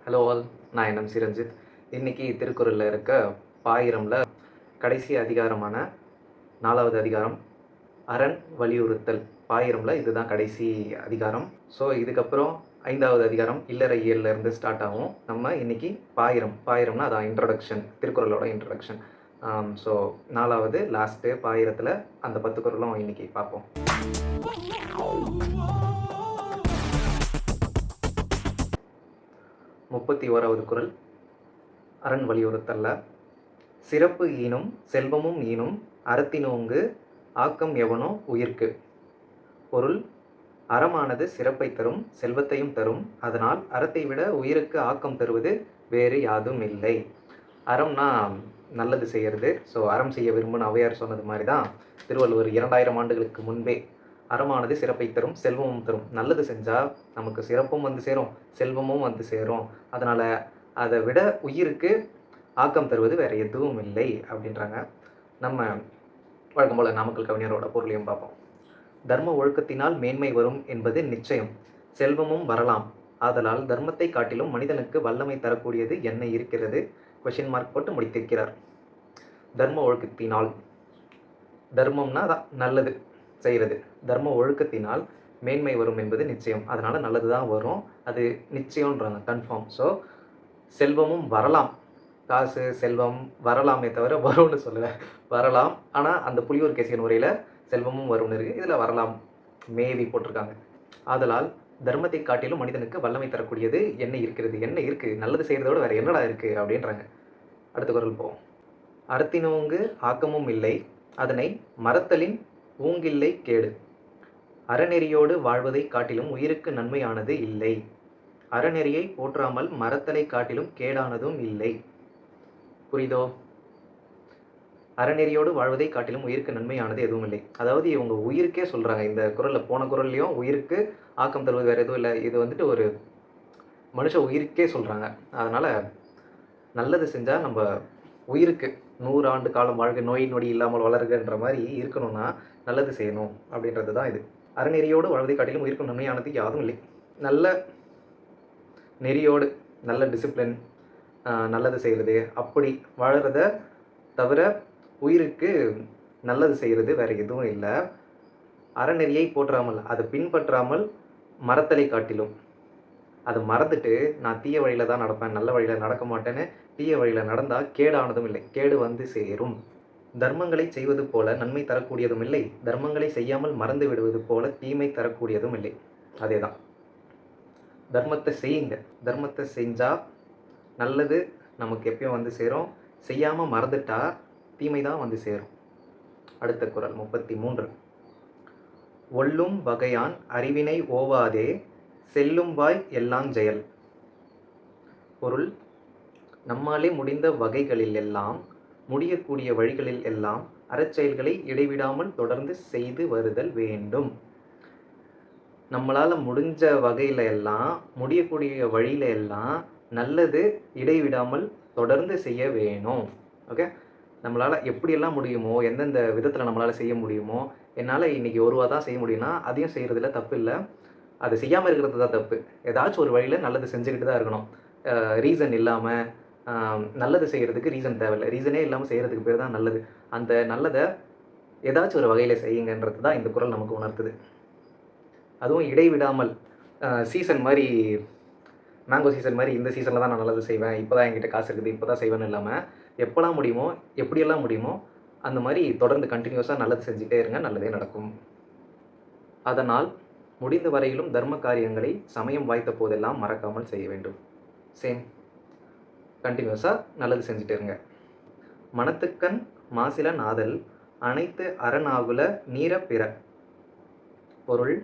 Hello all, நான் NMC Ranjith. இன்றைக்கி திருக்குறளில் இருக்க பாயிரமில் கடைசி அதிகாரமான 4வது அதிகாரம் அரண் வலியுறுத்தல். பாயிரமில் இதுதான் கடைசி அதிகாரம். ஸோ இதுக்கப்புறம் 5வது அதிகாரம் இல்லற இயல்லேருந்து ஸ்டார்ட் ஆகும். நம்ம இன்றைக்கி பாயிரம்னா அதான் இன்ட்ரொடக்ஷன், திருக்குறளோட இன்ட்ரொடக்ஷன். ஸோ 4வது லாஸ்ட்டு பாயிரத்தில் அந்த 10 குறளும் இன்றைக்கி பார்ப்போம். 31வது குறள் அரண் வலியுறுத்தல்ல. சிறப்பு ஈனும் செல்வமும் ஈனும் அறத்தினோங்கு ஆக்கம் எவனோ உயிர்க்கு. பொருள்: அறமானது சிறப்பை தரும், செல்வத்தையும் தரும். அதனால் அறத்தை விட உயிருக்கு ஆக்கம் தருவது வேறு யாதும் இல்லை. அறம்னா நல்லது செய்கிறது. ஸோ அறம் செய்ய விரும்புன்னு ஔவையார் சொன்னது மாதிரி தான் திருவள்ளுவர் 2000 ஆண்டுகளுக்கு முன்பே அறமானது சிறப்பை தரும், செல்வமும் தரும். நல்லது செஞ்சால் நமக்கு சிறப்பும் வந்து சேரும், செல்வமும் வந்து சேரும். அதனால் அதை விட உயிருக்கு ஆக்கம் தருவது வேறு எதுவும் இல்லை அப்படின்றாங்க. நம்ம வழக்கம் போல் நாமக்கல் கவிஞரோட பொருளையும் பார்ப்போம். தர்ம ஒழுக்கத்தினால் மேன்மை வரும் என்பது நிச்சயம். செல்வமும் வரலாம். ஆதலால் தர்மத்தை காட்டிலும் மனிதனுக்கு வல்லமை தரக்கூடியது என்ன இருக்கிறது? கொஷின் மார்க் போட்டு முடித்திருக்கிறார். தர்ம ஒழுக்கத்தினால், தர்மம்னா தான் நல்லது செய்கிறது. தர்ம ஒழுக்கத்தினால் மேன்மை வரும் என்பது நிச்சயம். அதனால் நல்லது தான் வரும், அது நிச்சயம்ன்றாங்க, கன்ஃபார்ம். ஸோ செல்வமும் வரலாம். காசு செல்வம் வரலாமே தவிர வரும்னு சொல்லலை, வரலாம். ஆனால் அந்த புலியூர் கேசியன் உரையில் செல்வமும் வரும்னு இருக்குது, இதில் வரலாம் மேவி போட்டிருக்காங்க. ஆதலால் தர்மத்தை காட்டிலும் மனிதனுக்கு வல்லமை தரக்கூடியது என்ன இருக்கிறது? என்ன இருக்குது? நல்லது செய்கிறதோட வேறு என்னடா இருக்குது அப்படின்றாங்க. அடுத்த குறள் போவோம். அறத்தினோங்கு ஆக்கமும் இல்லை, அதனை மறத்தலின் ஊங்கில்லை கேடு. அறநெறியோடு வாழ்வதை காட்டிலும் உயிருக்கு நன்மையானது இல்லை. அறநெறியை போற்றாமல் மறத்தலை காட்டிலும் கேடானதும் இல்லை. புரியுதோ? அறநெறியோடு வாழ்வதை காட்டிலும் உயிருக்கு நன்மையானது எதுவும் இல்லை. அதாவது இவங்க உயிருக்கே சொல்கிறாங்க. இந்த குறளில், போன குறள்லையும் உயிருக்கு ஆக்கம் தருவது வேறு எதுவும் இல்லை, இது வந்துட்டு ஒரு மனுஷ உயிருக்கே சொல்கிறாங்க. அதனால் நல்லது செஞ்சால் நம்ம உயிருக்கு 100 ஆண்டு காலம் வாழ்க, நோய் நொடி இல்லாமல் வளர்கின்ற மாதிரி இருக்கணும்னா நல்லது செய்யணும் அப்படின்றது தான் இது. அறநெறியோடு வாழ்வதை காட்டிலும் உயிருக்கு நன்மையானது யாதும் இல்லை. நல்ல நெறியோடு, நல்ல டிசிப்ளின், நல்லது செய்கிறது, அப்படி வாழறத தவிர உயிருக்கு நல்லது செய்கிறது வேறு எதுவும் இல்லை. அறநெறியை போற்றாமல், அதை பின்பற்றாமல் மறத்தலை காட்டிலும், அதை மறந்துட்டு நான் தீய வழியில் தான் நடப்பேன், நல்ல வழியில் நடக்க மாட்டேன்னு தீய வழியில் நடந்தால் கேடானதும் இல்லை, கேடு வந்து சேரும். தர்மங்களை செய்வது போல நன்மை தரக்கூடியதும் இல்லை, தர்மங்களை செய்யாமல் மறந்து விடுவது போல தீமை தரக்கூடியதும் இல்லை. அதே தான், தர்மத்தை செய்யுங்க. தர்மத்தை செஞ்சால் நல்லது நமக்கு எப்பயும் வந்து சேரும், செய்யாமல் மறந்துட்டா தீமை தான் வந்து சேரும். அடுத்த குறள் 33. ஒல்லும் வகையான் அறிவினை ஓவாதே, செல்லும் வாய் எல்லாஞ் செயல். பொருள்: நம்மாலே முடிந்த வகைகளில் எல்லாம், முடியக்கூடிய வழிகளில் எல்லாம் அறச்செயல்களை இடைவிடாமல் தொடர்ந்து செய்து வருதல் வேண்டும். நம்மளால் முடிஞ்ச வகையில் எல்லாம், முடியக்கூடிய வழியில எல்லாம் நல்லது இடைவிடாமல் தொடர்ந்து செய்ய வேணும். ஓகே, நம்மளால் எப்படியெல்லாம் முடியுமோ, எந்தெந்த விதத்தில் நம்மளால் செய்ய முடியுமோ, என்னால் இன்றைக்கி 1 ரூபா தான் செய்ய முடியும்னா அதையும் செய்கிறதுல தப்பு இல்லை, அது செய்யாமல் இருக்கிறது தான் தப்பு. ஏதாச்சும் ஒரு வழியில் நல்லது செஞ்சுக்கிட்டு தான் இருக்கணும். ரீசன் இல்லாமல், நல்லது செய்கிறதுக்கு ரீசன் தேவையில்லை, ரீசனே இல்லாமல் செய்கிறதுக்கு பேர் தான் நல்லது. அந்த நல்லதை ஏதாச்சும் ஒரு வகையில் செய்யுங்கன்றது தான் இந்த குறள் நமக்கு உணர்த்துது. அதுவும் இடைவிடாமல், சீசன் மாதிரி, மேங்கோ சீசன் மாதிரி இந்த சீசனில் தான் நான் நல்லது செய்வேன், இப்போ தான் என்கிட்ட காசு இருக்குது இப்போ தான் செய்வேன்னு இல்லாமல், எப்போலாம் முடியுமோ, எப்படியெல்லாம் முடியுமோ அந்த மாதிரி தொடர்ந்து கண்டினியூஸாக நல்லது செஞ்சுட்டே இருங்க, நல்லதே நடக்கும். அதனால் முடிந்த வரையிலும் தர்ம காரியங்களை சமயம் வாய்த்த போதெல்லாம் மறக்காமல் செய்ய வேண்டும். சேம், கண்டினியூஸாக நல்லது செஞ்சுட்டு இருங்க. மனத்துக்கண் மாசில நாதல், அனைத்து அரணாகுல நீர பிற. பொருள்: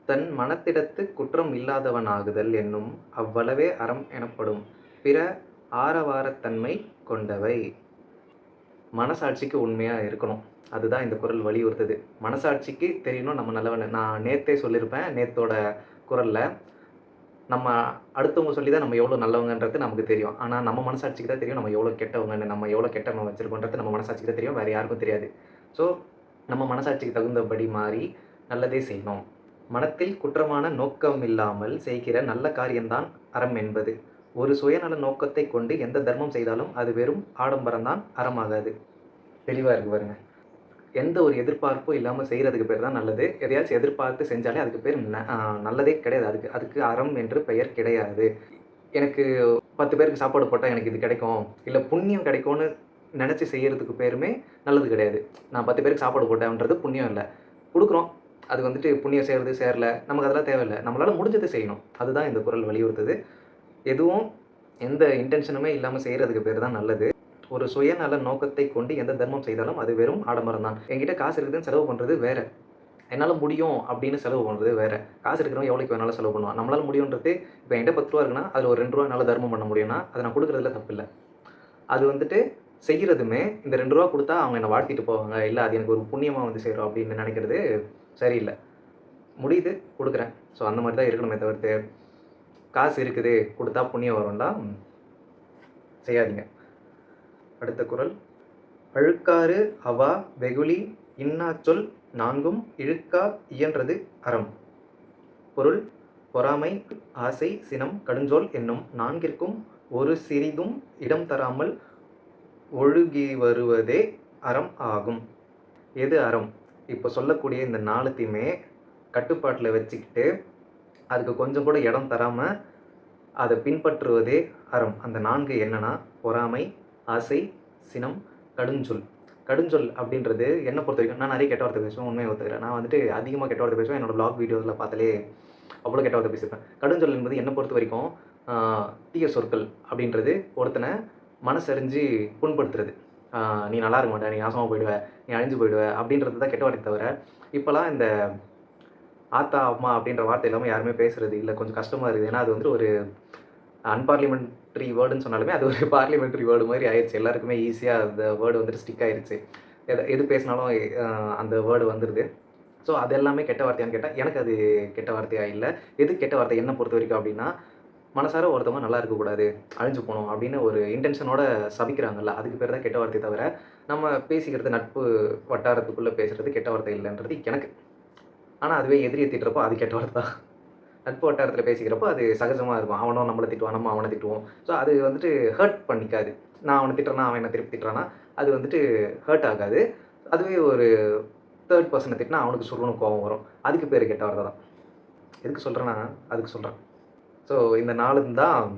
தன் மனத்திடத்து குற்றம் இல்லாதவனாகுதல் என்னும் அவ்வளவே அறம் எனப்படும். பிற ஆரவாரத்தன்மை கொண்டவை. மனசாட்சிக்கு உண்மையாக இருக்கணும், அதுதான் இந்த குறள் வலியுறுத்துது. மனசாட்சிக்கு தெரியணும் நம்ம நல்லவன். நான் நேற்றே சொல்லியிருப்பேன், நேற்றோட குறளில், நம்ம அடுத்தவங்க சொல்லி தான் நம்ம எவ்வளோ நல்லவங்கன்றது நமக்கு தெரியும். ஆனால் நம்ம மனசாட்சிக்கு தான் தெரியும் நம்ம எவ்வளோ கெட்டவங்கன்னு, நம்ம எவ்வளோ கெட்டவங்க வச்சுருக்கோன்றது நம்ம மனசாட்சிக்கு தான் தெரியும், வேறு யாருக்கும் தெரியாது. ஸோ நம்ம மனசாட்சிக்கு தகுந்தபடி மாறி நல்லதே செய்யணும். மனத்தில் குற்றமான நோக்கமில்லாமல் செய்கிற நல்ல காரியம்தான் அறம் என்பது. ஒரு சுயநல நோக்கத்தை கொண்டு எந்த தர்மம் செய்தாலும் அது வெறும் ஆடம்பரம்தான், அறமாகாது. தெளிவா இருக்கு பாருங்க. எந்த ஒரு எதிர்பார்ப்பும் இல்லாம செய்றதுக்கு பேர் தான் நல்லது. எதையாச்சும் எதிர்பார்த்து செஞ்சாலே அதுக்கு பேர் நல்லதே கிடையாது. அதுக்கு அறம் என்று பெயர் கிடையாது. எனக்கு 10 பேருக்கு சாப்பாடு போட்டா எனக்கு இது கிடைக்கும், இல்ல புண்ணியம் கிடைக்கும்னு நெனச்சு செய்யறதுக்கு பேருமே நல்லது கிடையாது. நான் 10 பேருக்கு சாப்பாடு போட்டேன்றது புண்ணியம் இல்ல. குடுக்குறோம். அது வந்துட்டு புண்ணியம் சேர்றது, சேரல. நமக்கு அதெல்லாம் தேவையில்ல. நம்மளால முடிஞ்சத செய்யணும். அதுதான் இந்த குறள் வலியுறுத்துது. எதுவும் எந்த இன்டென்ஷனுமே இல்லாம செய்றதுக்கு பேரு தான் நல்லது. ஒரு சுயநல நோக்கத்தை கொண்டு எந்த தர்மம் செய்தாலும் அது வெறும் ஆடம்பரம் தான். என்கிட்ட காசு இருக்குதுன்னு செலவு பண்றது வேற. என்னால முடியும் அப்படின்னு செலவு பண்றது வேற. காசு இருக்கிறவன் எவ்வளோக்கு வேணாலும் செலவு பண்ணுவான். நம்மளால முடியுன்றது இப்ப என்கிட்ட ரூ. 10 இருக்குன்னா, அதுல ஒரு ரூ. 2 என்னால தர்மம் பண்ண முடியும்னா, அத நான் குடுக்குறதுல தப்பில்ல. அது வந்துட்டு செய்றதுமே இந்த ரூ. 2 குடுத்தா அவங்க என்ன வாழ்த்திட்டு போவாங்க. இல்ல அது எனக்கு ஒரு புண்ணியமா வந்து சேரும் அப்படின்னு நெனைக்கிறது சரியில்ல. முடியுது குடுக்குறேன். ஸோ அந்த மாரி தான் இருக்கணுமே தவிர்த்து, காசு இருக்குது குடுத்தா புண்ணியம் வரும்லாம் செய்யாதீங்க. அடுத்த குறள். அழுக்காறு அவா வெகுளி இன்னாச்சொல் நான்கும் இழுக்கா இயன்றது அறம். பொருள். பொறாமை, ஆசை, சினம், கடுஞ்சொல் என்னும் நான்கிற்கும் ஒரு சிறிதும் இடம் தராமல் ஒழுகி வருவதே அறம் ஆகும். எது அறம்? இப்போ சொல்லக்கூடிய இந்த 4த்தையுமே கட்டுப்பாட்டில் வச்சுக்கிட்டு அதுக்கு கொஞ்சம் கூட இடம் தராம அதை பின்பற்றுவதே அறம். அந்த 4 என்னன்னா பொறாமை, ஆசை, சினம், கடுஞ்சொல். கடுஞ்சொல் அப்படின்றது என்னை பொறுத்த வரைக்கும் நான் நிறைய கெட்ட வார்த்தை பேசுவேன், உண்மையை ஒத்துக்கிறேன். நான் வந்துட்டு அதிகமாக கெட்ட வார்த்தை பேசுவேன். என்னோட வ்ளாக் வீடியோஸில் பார்த்தாலே அவ்வளோ கெட்ட வார்த்தை பேசியிருப்பேன். கடுஞ்சொல் என்பது என்னை பொறுத்த வரைக்கும் தீய சொற்கள் அப்படின்றது ஒருத்தனை மனசறிஞ்சு புண்படுத்துறது. நீ நல்லா இருக்க மாட்டே, நீ நாசமாக போயிடுவ, நீ அழிஞ்சு போயிடுவ அப்படின்றது தான் கெட்ட வார்த்தை தவிர, இப்போலாம் இந்த ஆத்தா, அம்மா அப்படின்ற வார்த்தை இல்லாமல் யாருமே பேசுறது இல்லை. கொஞ்சம் கஷ்டமாக இருக்குது. ஏன்னா அது வந்து ஒரு அன்பார்லிமெண்ட்ரி வேர்டுன்னு சொன்னாலுமே அது ஒரு பார்லிமெண்ட்ரி வேர்டு மாதிரி ஆயிடுச்சு. எல்லாருக்குமே ஈஸியாக அந்த வேர்டு வந்துட்டு ஸ்டிக் ஆயிடுச்சு. எது பேசினாலும் அந்த வேர்டு வந்துடுது. ஸோ அது எல்லாமே கெட்ட வார்த்தையான்னு கேட்டால் எனக்கு அது கெட்ட வார்த்தையாக இல்லை. எது கெட்ட வார்த்தை என்னை பொறுத்த வரைக்கும் அப்படின்னா, மனசார ஒருத்தவங்க நல்லா இருக்கக்கூடாது, அழிஞ்சு போகணும் அப்படின்னு ஒரு இன்டென்ஷனோட சபிக்கிறாங்கல்ல, அதுக்கு பேர் தான் கெட்ட வார்த்தை தவிர, நம்ம பேசிக்கிறது நட்பு வட்டாரத்துக்குள்ளே பேசுகிறது கெட்ட வார்த்தை இல்லைன்றது எனக்கு. ஆனால் அதுவே எதிரியை திட்டுறப்போ அது கெட்ட வார்த்தை தான். நட்பு வட்டாரத்தில் பேசிக்கிறப்போ அது சகஜமாக இருக்கும். அவனும் நம்மளை திட்டுவான், நம்ம அவனை திட்டுவோம். ஸோ அது வந்துட்டு ஹர்ட் பண்ணிக்காது. நான் அவனை திட்டுறேன்னா, அவன் என்ன திருப்பி திட்டுறான்னா, அது வந்துட்டு ஹர்ட் ஆகாது. அதுவே ஒரு தேர்ட் பர்சனை திட்டினா அவனுக்கு சுருன்னு கோவம் வரும். அதுக்கு பேர் கெட்ட வார்த்தை தான். எதுக்கு சொல்கிறேன்னா, அதுக்கு சொல்கிறேன். ஸோ இந்த 4 தான்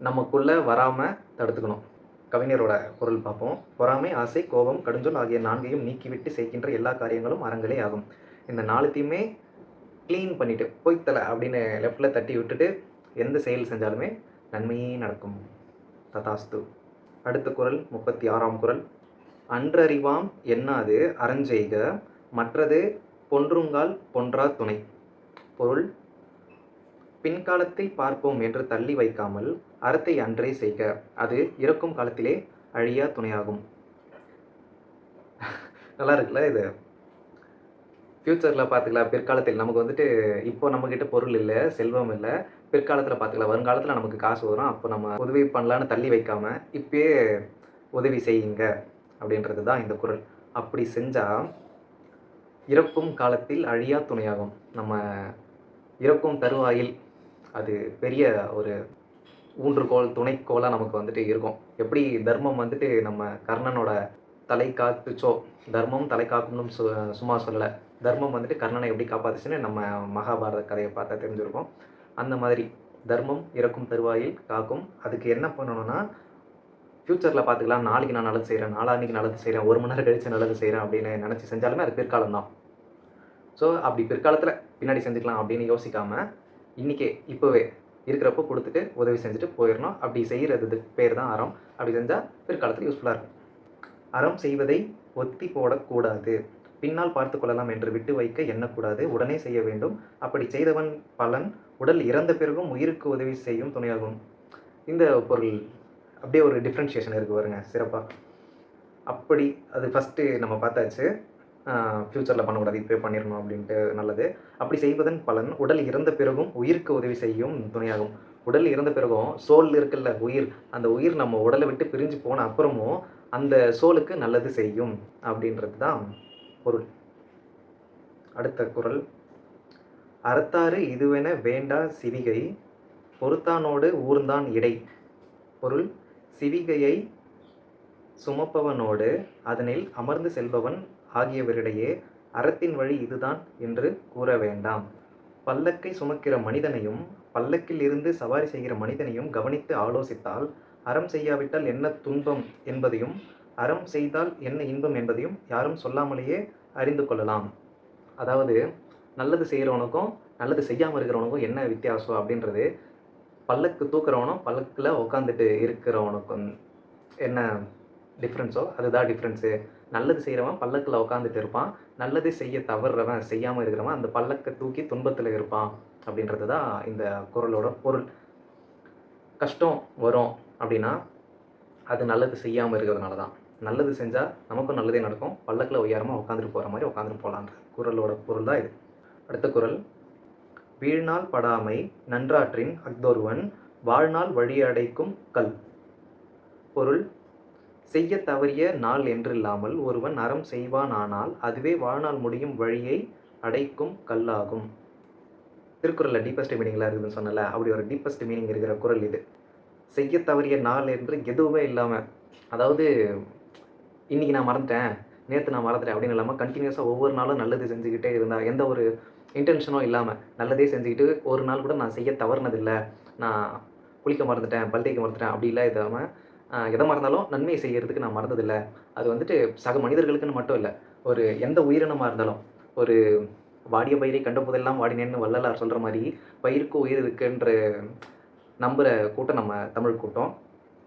நமக்குள்ளே வராமல் தடுத்துக்கணும். கவிஞரோட பொருள் பார்ப்போம். பொறாமை, ஆசை, கோபம், கடுஞ்சொல் ஆகிய 4ஐயும் நீக்கிவிட்டு செய்கின்ற எல்லா காரியங்களும் அறங்களே ஆகும். இந்த 4த்தையுமே க்ளீன் பண்ணிவிட்டு போய்த்தலை அப்படின்னு லெஃப்டில் தட்டி விட்டுட்டு எந்த செயல் செஞ்சாலுமே நன்மையே நடக்கும். ததாஸ்து. அடுத்த குறள் 36ஆம் குறள். அன்றறிவாம் எண்ணாது அறஞ்செய்க மற்றது பொன்றுங்கால் பொன்றா துணை. பொருள். பின்காலத்தில் பார்ப்போம் என்று தள்ளி வைக்காமல் அறத்தை அன்றே செய்க, அது இறக்கும் காலத்திலே அழியா துணையாகும். நல்லா இருக்குல்ல இது? ஃப்யூச்சரில் பார்த்துக்கலாம், பிற்காலத்தில் நமக்கு வந்துட்டு இப்போ நம்மக்கிட்ட பொருள் இல்லை, செல்வம் இல்லை, பிற்காலத்தில் பார்த்துக்கலாம், வருங்காலத்தில் நமக்கு காசு வரும், அப்போ நம்ம உதவி பண்ணலான்னு தள்ளி வைக்காமல் இப்பயே உதவி செய்யுங்க அப்படின்றது தான் இந்த குறள். அப்படி செஞ்சால் இறக்கும் காலத்தில் அழியா துணையாகும். நம்ம இறக்கும் தருவாயில் அது பெரிய ஒரு ஊன்றுகோல், துணைக்கோலாக நமக்கு வந்துட்டு இருக்கும். எப்படி தர்மம் வந்துட்டு நம்ம கர்ணனோட தலை காத்துச்சோ, தர்மம் தலை காக்கும்னு சும்மா சொல்லலை. தர்மம் வந்துட்டு கர்ணனை எப்படி காப்பாத்துச்சுன்னு நம்ம மகாபாரத கதையை பார்த்தா தெரிஞ்சிருக்கோம். அந்த மாதிரி தர்மம் இறக்கும் தருவாயில் காக்கும். அதுக்கு என்ன பண்ணணும்னா, ஃப்யூச்சரில் பார்த்துக்கலாம், நாளைக்கு நான் நல்லது செய்கிறேன், நாளான்னைக்கு நல்லது செய்கிறேன், 1 மணி நேரம் கழிச்சு நல்லது செய்கிறேன் அப்படின்னு நினச்சி செஞ்சாலுமே அது பிற்காலம் தான். ஸோ அப்படி பிற்காலத்தில் பின்னாடி செஞ்சுக்கலாம் அப்படின்னு யோசிக்காமல் இன்றைக்கே இப்போவே இருக்கிறப்போ கொடுத்துட்டு உதவி செஞ்சுட்டு போயிடணும். அப்படி செய்கிறது பேர் தான் அறம். அப்படி செஞ்சால் பிற்காலத்தில் யூஸ்ஃபுல்லாக இருக்கும். அறம் செய்வதை ஒத்தி போடக்கூடாது, பின்னால் பார்த்து கொள்ளலாம் என்று விட்டு வைக்க எண்ணக்கூடாது, உடனே செய்ய வேண்டும். அப்படி செய்தவன் பலன் உடல் இறந்த பிறகும் உயிருக்கு உதவி செய்யும் துணையாகும். இந்த பொருள் அப்படியே ஒரு டிஃப்ரென்ஷியேஷன் இருக்குது பாருங்க, சிறப்பாக. அப்படி அது ஃபஸ்ட்டு நம்ம பார்த்தாச்சு, ஃப்யூச்சரில் பண்ணக்கூடாது, இப்போ பண்ணிடணும் அப்படின்ட்டு நல்லது. அப்படி செய்வதன் பலன் உடல் இறந்த பிறகும் உயிருக்கு உதவி செய்யும் துணையாகும். உடல் இறந்த பிறகும் சோல் இருக்குல்ல, உயிர், அந்த உயிர் நம்ம உடலை விட்டு பிரிஞ்சு போன அப்புறமும் அந்த சோலுக்கு நல்லது செய்யும் அப்படின்றது தான் பொருள். அடுத்த குறள். அறத்தாறு இதுவென வேண்டா சிவிகை பொறுத்தானோடு ஊர்ந்தான் இடை. பொருள்: சிவிகையை சுமப்பவனோடு அதனில் அமர்ந்து செல்பவன் ஆகியவரிடையே அறத்தின் வழி இதுதான் என்று கூற வேண்டாம். பல்லக்கை சுமக்கிற மனிதனையும் பல்லக்கில் இருந்து சவாரி செய்கிற மனிதனையும் கவனித்து ஆலோசித்தால் அறம் செய்யாவிட்டால் என்ன துன்பம் என்பதையும் அறம் செய்தால் என்ன இன்பம் என்பதையும் யாரும் சொல்லாமலேயே அறிந்து கொள்ளலாம். அதாவது, நல்லது செய்கிறவனுக்கும் நல்லது செய்யாமல் இருக்கிறவனுக்கும் என்ன வித்தியாசம் அப்படின்றது, பல்லக்கு தூக்குறவனும் பல்லக்கில் உட்காந்துட்டு இருக்கிறவனுக்கும் என்ன டிஃப்ரென்ஸோ அதுதான் டிஃப்ரென்ஸு. நல்லது செய்கிறவன் பல்லக்கில் உட்காந்துட்டு இருப்பான், நல்லது செய்ய தவறுறவன் செய்யாமல் இருக்கிறவன் அந்த பல்லக்கை தூக்கி துன்பத்தில் இருப்பான் அப்படின்றது தான் இந்த குறளோட பொருள். கஷ்டம் வரும் அப்படின்னா அது நல்லது செய்யாமல் இருக்கிறதுனால தான். நல்லது செஞ்சால் நமக்கும் நல்லதே நடக்கும், பல்லக்கில் உயரமாக உட்காந்துட்டு போகிற மாதிரி உட்காந்துட்டு போகலான்ற குறளோட பொருள் தான் இது. அடுத்த குறள்: வீழ்நாள் படாமை நன்றாற்றின் அஃதொருவன் வாழ்நாள் வழியடைக்கும் கல். பொருள்: செய்ய தவறிய நாள் என்றில்லாமல் ஒருவன் அறம் செய்வானானால் அதுவே வாழ்நாள் முடியும் வழியை அடைக்கும் கல்லாகும். திருக்குறளில் டீப்பஸ்ட் மீனிங்லாம் இருக்குதுன்னு சொன்னல, அப்படி ஒரு டீப்பஸ்ட் மீனிங் இருக்கிற குறள் இது. செய்ய தவறிய நாள் என்று எதுவுமே இல்லாமல், அதாவது இன்றைக்கி நான் மறந்துட்டேன், நேற்று நான் மறந்துட்டேன் அப்படின்னு இல்லாமல் கண்டினியூஸாக ஒவ்வொரு நாளும் நல்லது செஞ்சுக்கிட்டே இருந்தால், எந்த ஒரு இன்டென்ஷனும் இல்லாமல் நல்லதே செஞ்சுக்கிட்டு ஒரு நாள் கூட நான் செய்ய தவறுனதில்லை, நான் குளிக்க மறந்துட்டேன், பல் தேய்க்க மறந்துட்டேன் அப்படிலாம் இல்லாமல் எதை மறந்தாலும் நன்மையை செய்கிறதுக்கு நான் மறந்ததில்லை. அது வந்துட்டு சக மனிதர்களுக்குன்னு மட்டும் இல்லை, ஒரு எந்த உயிரினமாக இருந்தாலும். ஒரு வாடிய பயிரை கண்ட போதெல்லாம் வாடினேன்னு வள்ளலார் சொல்கிற மாதிரி பயிருக்கு உயிர் இருக்குன்ற நம்புகிற கூட்டம் நம்ம தமிழ் கூட்டம்.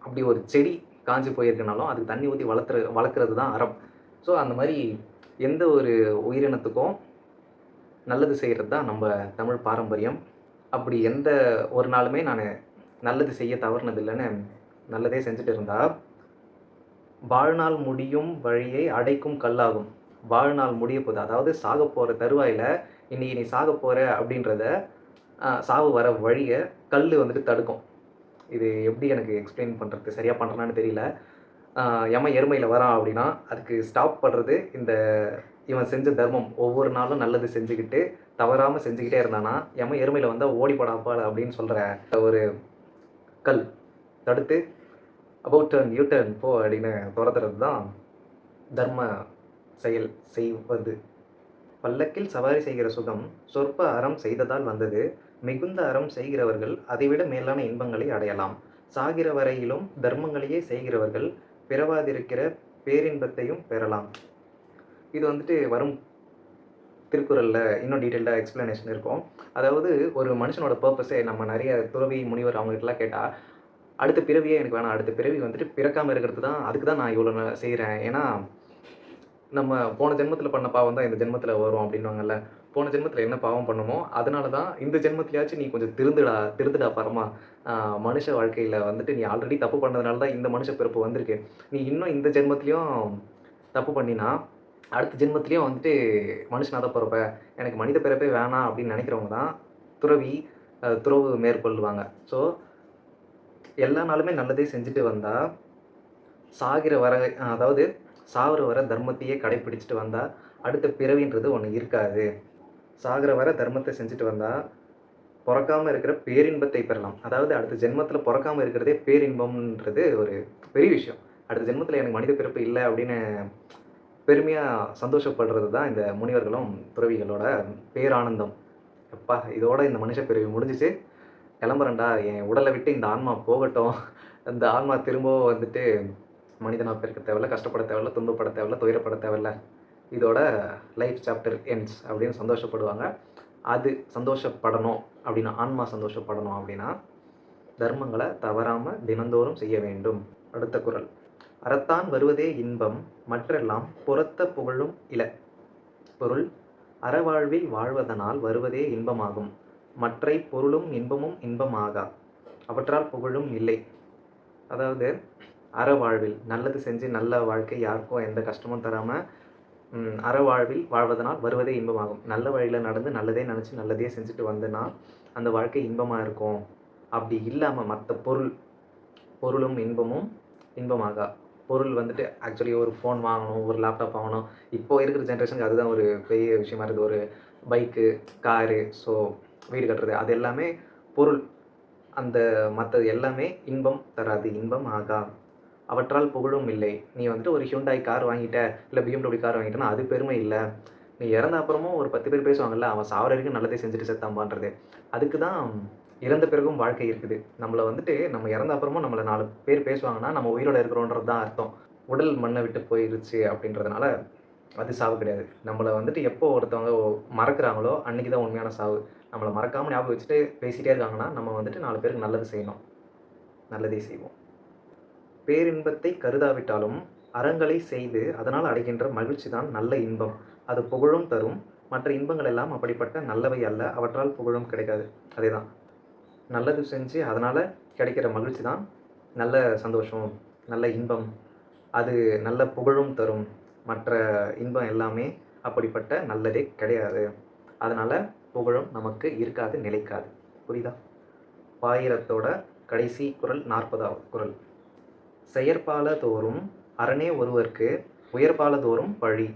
அப்படி ஒரு செடி காஞ்சி போயிருக்குனாலும் அதுக்கு தண்ணி ஊற்றி வளர்க்குறது தான் அறம். ஸோ அந்த மாதிரி எந்த ஒரு உயிரினத்துக்கும் நல்லது செய்கிறது தான் நம்ம தமிழ் பாரம்பரியம். அப்படி எந்த ஒரு நாளுமே நான் நல்லது செய்ய தவறுனதில்லைன்னு நல்லதே செஞ்சுட்டு இருந்தால் வாழ்நாள் முடியும் வழியை அடைக்கும் கல்லாகும். வாழ்நாள் முடிய போகுது, அதாவது சாக போகிற தருவாயில் இன்றைக்கி நீ சாக போகிற அப்படின்றத சாவு வர வழியை கல் வந்துட்டு தடுக்கும். இது எப்படி எனக்கு எக்ஸ்பிளைன் பண்ணுறது, சரியாக பண்ணுறேன்னு தெரியல. எமன் எருமையில் வரான் அப்படின்னா அதுக்கு ஸ்டாப் பண்ணுறது இந்த இவன் செஞ்ச தர்மம். ஒவ்வொரு நாளும் நல்லது செஞ்சுக்கிட்டு தவறாமல் செஞ்சுக்கிட்டே இருந்தானா எமன் எருமையில் வந்தால் ஓடி போடாப்பாள் அப்படின்னு சொல்கிற ஒரு கல் தடுத்து அபவுட் டர்ன் யூ டர்ன் போ அப்படின்னு துரத்துறது தான் தர்ம செயல் செய்வது. பல்லக்கில் சவாரி செய்கிற சுகம் சொற்ப அறம் செய்ததால் வந்தது. மிகுந்த அறம் செய்கிறவர்கள் அதைவிட மேலான இன்பங்களை அடையலாம். சாகிற வரையிலும் தர்மங்களையே செய்கிறவர்கள் பிறவாதிருக்கிற பேரின்பத்தையும் பெறலாம். இது வந்துட்டு வரும் திருக்குறளில் இன்னும் டீட்டெயில்டாக எக்ஸ்ப்ளனேஷன் இருக்கும். அதாவது ஒரு மனுஷனோட பர்பஸே, நம்ம நிறைய துறவி முனிவர் அவங்ககிட்டலாம் கேட்டால் அடுத்த பிறவியே எனக்கு வேணாம், அடுத்த பிறவி வந்துட்டு பிறக்காமல் இருக்கிறது தான், அதுக்கு தான் நான் இவ்வளோ செய்கிறேன், ஏன்னா நம்ம போன ஜென்மத்தில் பண்ண பாவம் தான் இந்த ஜென்மத்தில் வரும் அப்படின்வாங்கல்ல. போன ஜென்மத்தில் என்ன பாவம் பண்ணுமோ அதனால தான் இந்த ஜென்மத்திலேயாச்சும் நீ கொஞ்சம் திருந்துடா பரமா. மனுஷ வாழ்க்கையில் வந்துட்டு நீ ஆல்ரெடி தப்பு பண்ணதுனால தான் இந்த மனுஷ பிறப்பு வந்திருக்கு. நீ இன்னும் இந்த ஜென்மத்திலையும் தப்பு பண்ணினா அடுத்த ஜென்மத்திலையும் வந்துட்டு மனுஷனாக தான் பிறப்ப, எனக்கு மனித பிறப்பே வேணாம் அப்படின்னு நினைக்கிறவங்க தான் துறவு மேற்கொள்வாங்க. ஸோ எல்லா நாளுமே நல்லதே செஞ்சுட்டு வந்தால் சாகிற வர, அதாவது சாகிற வர தர்மத்தையே கடைப்பிடிச்சிட்டு வந்தால் அடுத்த பிறவின்றது ஒன்று இருக்காது. சாகிற வர தர்மத்தை செஞ்சுட்டு வந்தால் பிறக்காமல் இருக்கிற பேரின்பத்தை பெறலாம். அதாவது அடுத்த ஜென்மத்தில் பிறக்காமல் இருக்கிறதே பேரின்பம்ன்றது ஒரு பெரிய விஷயம். அடுத்த ஜென்மத்தில் எனக்கு மனித பிறப்பு இல்லை அப்படின்னு பெருமையாக சந்தோஷப்படுறது தான் இந்த முனிவர்களும் துறவிகளோட பேரானந்தம். அப்பா, இதோட இந்த மனுஷ பிறவி முடிஞ்சிச்சு, கிளம்புறேன்டா, என் உடலை விட்டு இந்த ஆன்மா போகட்டும், அந்த ஆன்மா திரும்பவும் வந்துட்டு மனிதனாக பிறக்க தேவையில்ல, கஷ்டப்பட தேவையில்ல, துன்பப்பட தேவையில்ல, துயரப்பட தேவையில்ல, இதோட லைஃப் சாப்டர் எண்ட்ஸ் அப்படின்னு சந்தோஷப்படுவாங்க. அது சந்தோஷப்படணும் அப்படின்னா, ஆன்மா சந்தோஷப்படணும் அப்படின்னா தர்மங்களை தவறாமல் தினந்தோறும் செய்ய வேண்டும். அடுத்த குறள்: அறத்தான் வருவதே இன்பம் மற்றெல்லாம் புறத்த புகழும் இல. பொருள்: அறவாழ்வில் வாழ்வதனால் வருவதே இன்பமாகும், மற்றை பொருளும் இன்பமும் இன்பமாகா, அவற்றால் புகழும் இல்லை. அதாவது அறவாழ்வில் நல்லது செஞ்சு நல்ல வாழ்க்கை, யாருக்கும் எந்த கஷ்டமும் தராமல் அறவாழ்வில் வாழ்வதனால் வருவதே இன்பமாகும். நல்ல வழியில் நடந்து நல்லதே நினச்சி நல்லதே செஞ்சுட்டு வந்தேன்னா அந்த வாழ்க்கை இன்பமாக இருக்கும். அப்படி இல்லாமல் மற்ற பொருளும் இன்பமும் இன்பமாகா. பொருள் வந்துட்டு ஆக்சுவலி ஒரு ஃபோன் வாங்கணும், ஒரு லேப்டாப் வாங்கணும், இப்போ இருக்கிற ஜென்ரேஷனுக்கு அதுதான் ஒரு பெரிய விஷயமா இருக்குது. ஒரு பைக்கு, காரு, ஸோ வீடு கட்டுறது அது எல்லாமே பொருள். அந்த மற்றது எல்லாமே இன்பம் தராது, இன்பம் ஆகா. அவற்றால் புகழும் இல்லை. நீ வந்துட்டு ஒரு ஹியூண்டாய் கார் வாங்கிட்ட, இல்லை BMW கார் வாங்கிட்டேன்னா அது பெருமை இல்லை. நீ இறந்த அப்புறமும் ஒரு 10 பேர் பேசுவாங்கல்ல, அவன் சாவர வரைக்கும் நல்லதே செஞ்சுட்டு செத்தான்பான்றது. அதுக்கு தான் இறந்த பிறகும் வாழ்க்கை இருக்குது. நம்மள வந்துட்டு நம்ம இறந்த அப்புறமும் நம்மள 4 பேர் பேசுவாங்கன்னா, நம்ம உயிரோட இருக்கிறோன்றது தான் அர்த்தம். உடல் மண்ணை விட்டு போயிருச்சு அப்படின்றதுனால அது சாவு கிடையாது. நம்மள வந்துட்டு எப்போ ஒருத்தவங்க மறக்கிறாங்களோ, அன்னைக்கு தான் உண்மையான சாவு. நம்மள மறக்காம ஞாபகம் வச்சுட்டு பேசிட்டே இருக்காங்கன்னா, நம்ம வந்துட்டு 4 பேருக்கு நல்லது செய்யணும். நல்லதே செய்வோம். பேரின்பத்தை கருதாவிட்டாலும் அறங்களை செய்து அதனால் அடைகின்ற மகிழ்ச்சி தான் நல்ல இன்பம். அது புகழும் தரும். மற்ற இன்பங்கள் எல்லாம் அப்படிப்பட்ட நல்லவை அல்ல. அவற்றால் புகழும் கிடைக்காது. அதேதான். நல்லது செஞ்சு அதனால கிடைக்கிற மகிழ்ச்சி தான் நல்ல சந்தோஷம், நல்ல இன்பம். அது நல்ல புகழும் தரும். மற்ற இன்பம் எல்லாமே அப்படிப்பட்ட நல்லதே கிடையாது. அதனால புகழும் நமக்கு இருக்காது, நிலைக்காது. புரியுதா? பாயிரத்தோட கடைசி குறள் 40வது குறள். செயற்பால தோறும் அரணே ஒருவர்க்கு உயர்பால தோறும் பழி.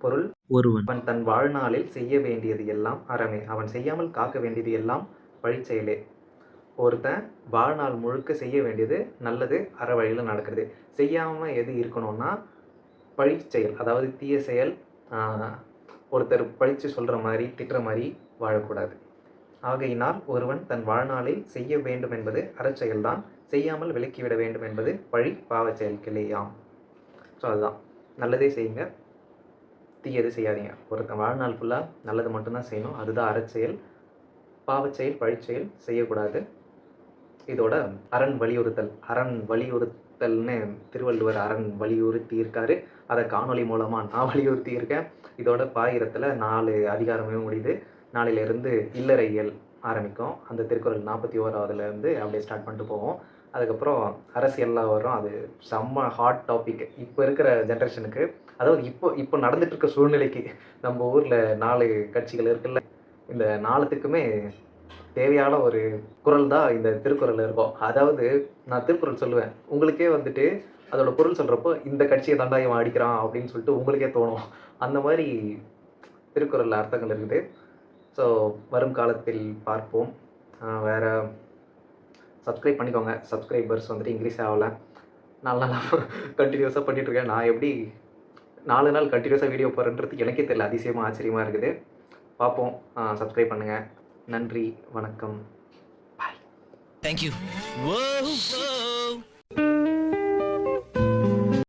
பொருள்: ஒருவன் அவன் தன் வாழ்நாளில் செய்ய வேண்டியது எல்லாம் அறமே, அவன் செய்யாமல் காக்க வேண்டியது எல்லாம் பழிச்செயலே. ஒருத்தன் வாழ்நாள் முழுக்க செய்ய வேண்டியது நல்லது, அற வழியில் நடக்கிறது. செய்யாமல் எது இருக்கணும்னா பழிச்செயல், அதாவது தீய செயல். ஒருத்தர் பழித்து சொல்கிற மாதிரி, திட்டுற மாதிரி வாழக்கூடாது. ஆகையினால் ஒருவன் தன் வாழ்நாளில் செய்ய வேண்டும் என்பது அறச்செயல்தான், செய்யாமல் விலக்கிவிட வேண்டும் என்பது பழி பாவச் செயல்களேயாம். ஸோ அதுதான், நல்லதே செய்யுங்க, தீயது செய்யாதீங்க. ஒருத்தன் வாழ்நாள் ஃபுல்லாக நல்லது மட்டும்தான் செய்யணும், அதுதான் அறச்செயல். பாவச்செயல், பழிச்செயல் செய்யக்கூடாது. இதோட அரண் வலியுறுத்தல், அரண் வலியுறுத்தல்னு திருவள்ளுவர் அரண் வலியுறுத்தி இருக்காரு. அதை காணொலி மூலமாக நான் வலியுறுத்தி இருக்கேன். இதோட பாயிரத்தில் 4 அதிகாரமே முடியுது. நாளிலிருந்து இல்லறையியல் ஆரம்பிக்கும். அந்த திருக்குறள் 41வதுலேருந்து அப்படியே ஸ்டார்ட் பண்ணிட்டு போவோம். அதுக்கப்புறம் அரசியல்லாம் வரும். அது செம்ம ஹாட் டாபிக் இப்போ இருக்கிற ஜென்ரேஷனுக்கு. அதாவது இப்போ நடந்துட்டு இருக்க சூழ்நிலைக்கு நம்ம ஊரில் 4 கட்சிகள் இருக்குல்ல, இந்த 4த்துக்குமே தேவையான ஒரு குறள் தான் இந்த திருக்குறள் இருக்கும். அதாவது நான் திருக்குறள் சொல்லுவேன், உங்களுக்கே வந்துட்டு அதோட பொருள் சொல்கிறப்போ இந்த கட்சியை தாண்டா இவன் அடிக்கிறான் அப்படின்னு சொல்லிட்டு உங்களுக்கே தோணும். அந்த மாதிரி திருக்குறளில் அர்த்தங்கள் இருக்குது. ஸோ வரும் காலத்தில் பார்ப்போம். வேறு சப்ஸ்கிரைப் பண்ணிக்கோங்க. சப்ஸ்கிரைபர்ஸ் வந்துட்டு இன்க்ரீஸ் ஆகலை. 4 நாளாக கண்டினியூஸாக பண்ணிகிட்ருக்கேன். நான் எப்படி 4 நாள் கண்டினியூஸாக வீடியோ போடுறேன்றது எனக்கே தெரியல. அதிசயமாக ஆச்சரியமாக இருக்குது. பார்ப்போம். சப்ஸ்கிரைப் பண்ணுங்கள். நன்றி, வணக்கம், பாய். Thank you. Whoa, whoa.